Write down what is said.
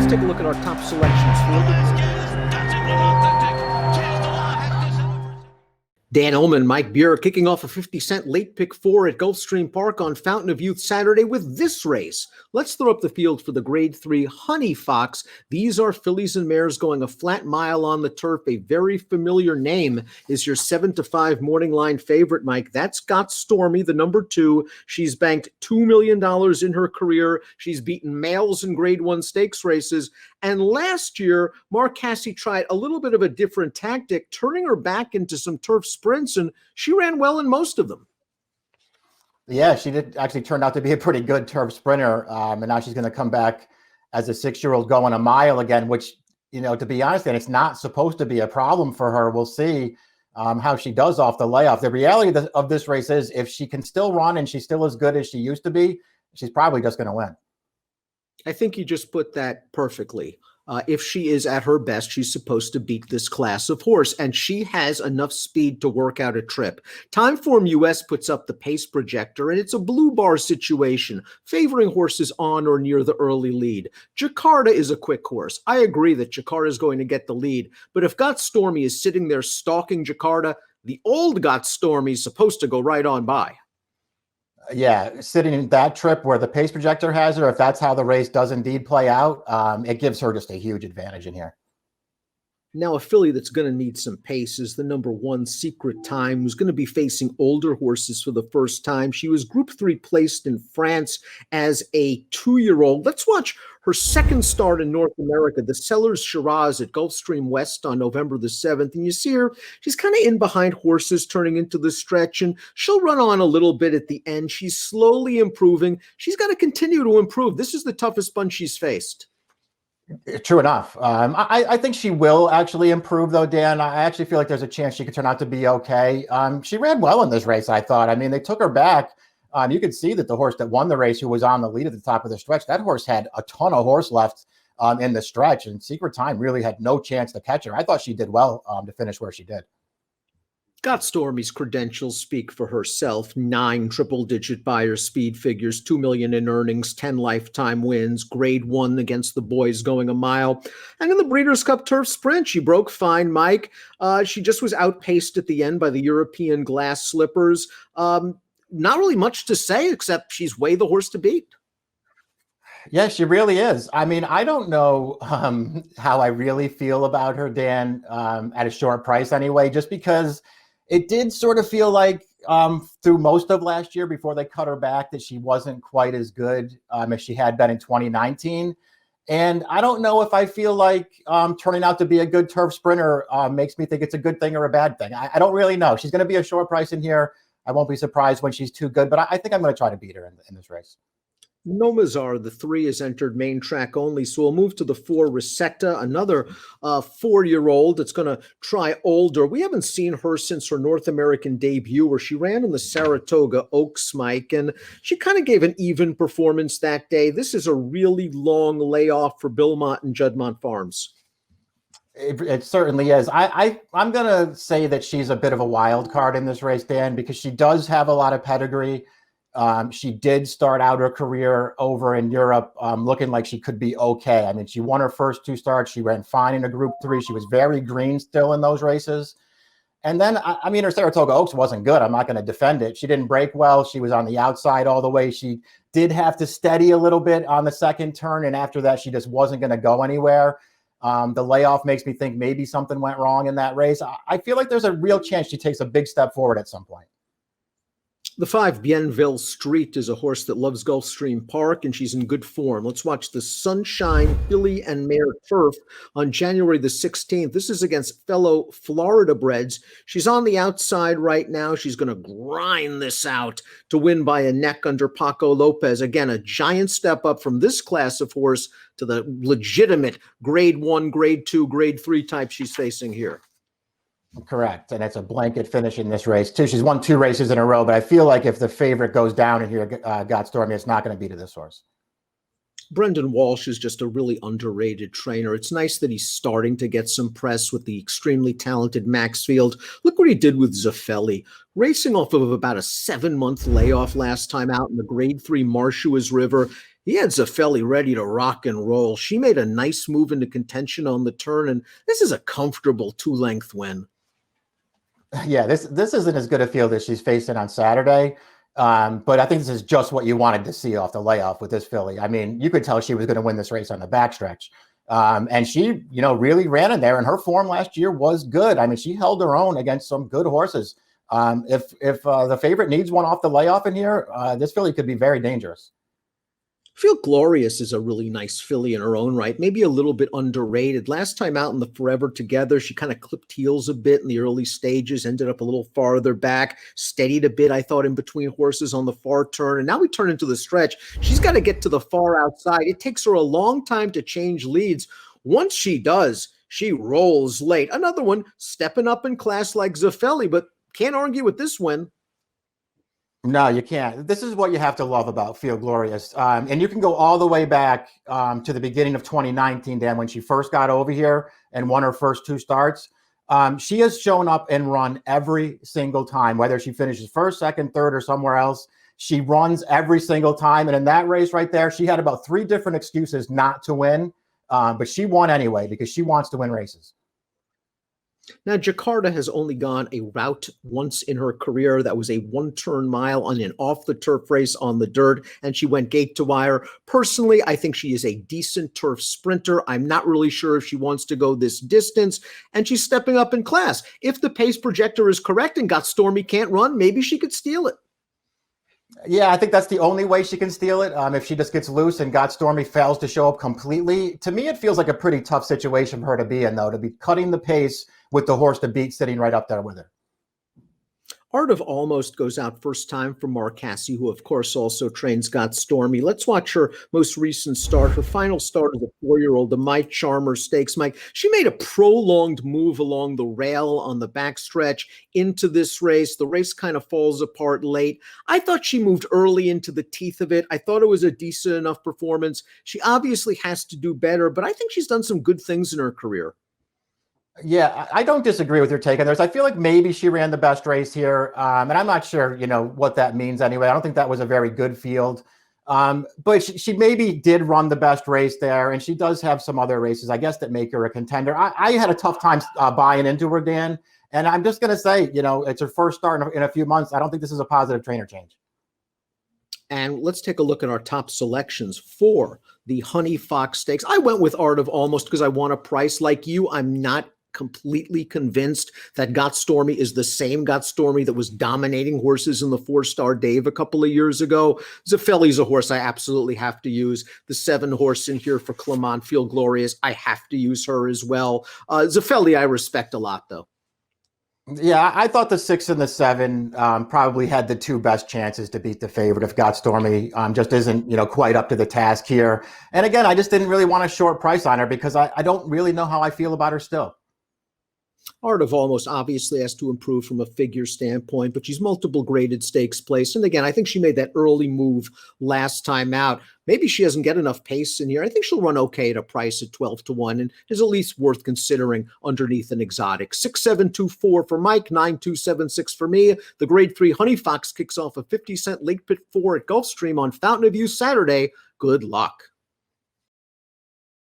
let's take a look at our top selections for Dan Illman, Mike Buer kicking off a 50-cent late pick 4 at Gulfstream Park on Fountain of Youth Saturday with this race. Let's throw up the field for the Grade 3 Honey Fox. These are fillies and mares going a flat mile on the turf. A very familiar name is your 7-5 morning line favorite, Mike. That's got Stormy, the number 2. She's banked $2 million in her career. She's beaten males in Grade 1 stakes races. And last year, Mark Casse tried a little bit of a different tactic, turning her back into some turf sprints, and she ran well in most of them. Yeah, she did actually turn out to be a pretty good turf sprinter, and now she's going to come back as a 6-year-old going a mile again, which, you know, to be honest, and it's not supposed to be a problem for her. We'll see how she does off the layoff. The reality of this race is if she can still run and she's still as good as she used to be, she's probably just going to win. I think you just put that perfectly. If she is at her best, she's supposed to beat this class of horse, and she has enough speed to work out a trip. Timeform US puts up the pace projector, and it's a blue bar situation, favoring horses on or near the early lead. Jakarta is a quick horse. I agree that Jakarta is going to get the lead, but if Got Stormy is sitting there stalking Jakarta, the old Got Stormy is supposed to go right on by. Yeah, sitting in that trip where the pace projector has her, if that's how the race does indeed play out, it gives her just a huge advantage in here. Now, a filly that's going to need some pace is the number 1 Secret Time, who's going to be facing older horses for the first time. She was Group 3 placed in France as a 2-year-old. Let's watch her second start in North America, the Sellers Shiraz at Gulfstream West on November the 7th. And you see her, she's kind of in behind horses turning into the stretch, and she'll run on a little bit at the end. She's slowly improving. She's got to continue to improve. This is the toughest bunch she's faced. True enough. I think she will actually improve, though, Dan. I actually feel like there's a chance she could turn out to be okay. She ran well in this race, I thought. I mean, they took her back. You could see that the horse that won the race, who was on the lead at the top of the stretch, that horse had a ton of horse left in the stretch, and Secret Time really had no chance to catch her. I thought she did well to finish where she did. Got Stormy's credentials speak for herself. 9 triple-digit Beyer speed figures, $2 million in earnings, 10 lifetime wins, Grade 1 against the boys going a mile. And in the Breeders' Cup Turf Sprint, she broke fine, Mike. She just was outpaced at the end by the European Glass Slippers. Not really much to say, except she's way the horse to beat. Yeah, she really is. I mean, I don't know how I really feel about her, Dan, at a short price anyway, just because it did sort of feel like through most of last year before they cut her back that she wasn't quite as good as she had been in 2019. And I don't know if I feel like turning out to be a good turf sprinter makes me think it's a good thing or a bad thing. I don't really know. She's going to be a short price in here. I won't be surprised when she's too good, but I think I'm going to try to beat her in this race. Nomazar, the 3, is entered main track only, so we'll move to the 4, Resetta, another 4-year-old that's going to try older. We haven't seen her since her North American debut, where she ran in the Saratoga Oaks, Mike, and she kind of gave an even performance that day. This is a really long layoff for Bilmont and Juddmonte Farms. It certainly is. I'm going to say that she's a bit of a wild card in this race, Dan, because she does have a lot of pedigree. She did start out her career over in Europe looking like she could be okay. I mean, she won her first 2 starts. She ran fine in a Group 3. She was very green still in those races. And then, I mean, her Saratoga Oaks wasn't good. I'm not going to defend it. She didn't break well. She was on the outside all the way. She did have to steady a little bit on the second turn. And after that, she just wasn't going to go anywhere. The layoff makes me think maybe something went wrong in that race. I feel like there's a real chance she takes a big step forward at some point. The 5, Bienville Street, is a horse that loves Gulfstream Park, and she's in good form. Let's watch the Sunshine Filly and Mare Turf on January the 16th. This is against fellow Florida breds. She's on the outside right now. She's going to grind this out to win by a neck under Paco Lopez. Again, a giant step up from this class of horse to the legitimate Grade 1, Grade 2, Grade 3 type she's facing here. Correct. And it's a blanket finish in this race, too. She's won 2 races in a row, but I feel like if the favorite goes down in here, Got Stormy, it's not going to be to this horse. Brendan Walsh is just a really underrated trainer. It's nice that he's starting to get some press with the extremely talented Maxfield. Look what he did with Zaffelli, racing off of about a 7-month layoff last time out in the Grade 3 Marshuas River. He had Zaffelli ready to rock and roll. She made a nice move into contention on the turn, and this is a comfortable 2-length win. Yeah, this isn't as good a field as she's facing on Saturday. But I think this is just what you wanted to see off the layoff with this filly. I mean, you could tell she was going to win this race on the backstretch. And she, really ran in there, and her form last year was good. I mean, she held her own against some good horses. If the favorite needs one off the layoff in here, this filly could be very dangerous. Feel Glorious is a really nice filly in her own right, maybe a little bit underrated. Last time out in the Forever Together, she kind of clipped heels a bit in the early stages, ended up a little farther back, steadied a bit, I thought, in between horses on the far turn. And now we turn into the stretch. She's got to get to the far outside. It takes her a long time to change leads. Once she does, she rolls late. Another one stepping up in class like Zaffelli, but can't argue with this win. No, you can't. This is what you have to love about Feel Glorious. And you can go all the way back to the beginning of 2019, Dan, when she first got over here and won her first 2 starts. She has shown up and run every single time, whether she finishes first, second, third, or somewhere else. She runs every single time. And in that race right there, she had about 3 different excuses not to win. But she won anyway because she wants to win races. Now, Jakarta has only gone a route once in her career. That was a 1-turn mile on an off-the-turf race on the dirt, and she went gate to wire. Personally, I think she is a decent turf sprinter. I'm not really sure if she wants to go this distance, and she's stepping up in class. If the pace projector is correct and Got Stormy can't run, maybe she could steal it. Yeah, I think that's the only way she can steal it. If she just gets loose and Got Stormy fails to show up completely. To me, it feels like a pretty tough situation for her to be in, though, to be cutting the pace with the horse to beat sitting right up there with her. Art of Almost goes out first time for Marcassi, who, of course, also trains Got Stormy. Let's watch her most recent start. Her final start as a 4-year-old, the My Charmer Stakes. Mike, she made a prolonged move along the rail on the backstretch into this race. The race kind of falls apart late. I thought she moved early into the teeth of it. I thought it was a decent enough performance. She obviously has to do better, but I think she's done some good things in her career. Yeah, I don't disagree with your take on this. I feel like maybe she ran the best race here, and I'm not sure, what that means anyway. I don't think that was a very good field, but she maybe did run the best race there, and she does have some other races, I guess, that make her a contender. I had a tough time buying into her, Dan, and I'm just going to say, it's her first start in a few months. I don't think this is a positive trainer change. And let's take a look at our top selections for the Honey Fox Stakes. I went with Art of Almost because I want a price like you. I'm not completely convinced that Got Stormy is the same Got Stormy that was dominating horses in the 4-star Dave a couple of years ago. Zaffelli's a horse I absolutely have to use. The 7 horse in here for Clement, Feel Glorious, I have to use her as well. Zaffelli I respect a lot, though. Yeah, I thought the 6 and the 7 probably had the 2 best chances to beat the favorite if Got Stormy just isn't, quite up to the task here. And again, I just didn't really want a short price on her because I don't really know how I feel about her still. Art of Almost obviously has to improve from a figure standpoint, but she's multiple graded stakes place. And again, I think she made that early move last time out. Maybe she doesn't get enough pace in here. I think she'll run okay at a price at 12-1 and is at least worth considering underneath an exotic. 6724 for Mike, 9276 for me. The grade 3 Honey Fox kicks off a 50-cent late pit 4 at Gulfstream on Fountain of Youth Saturday. Good luck.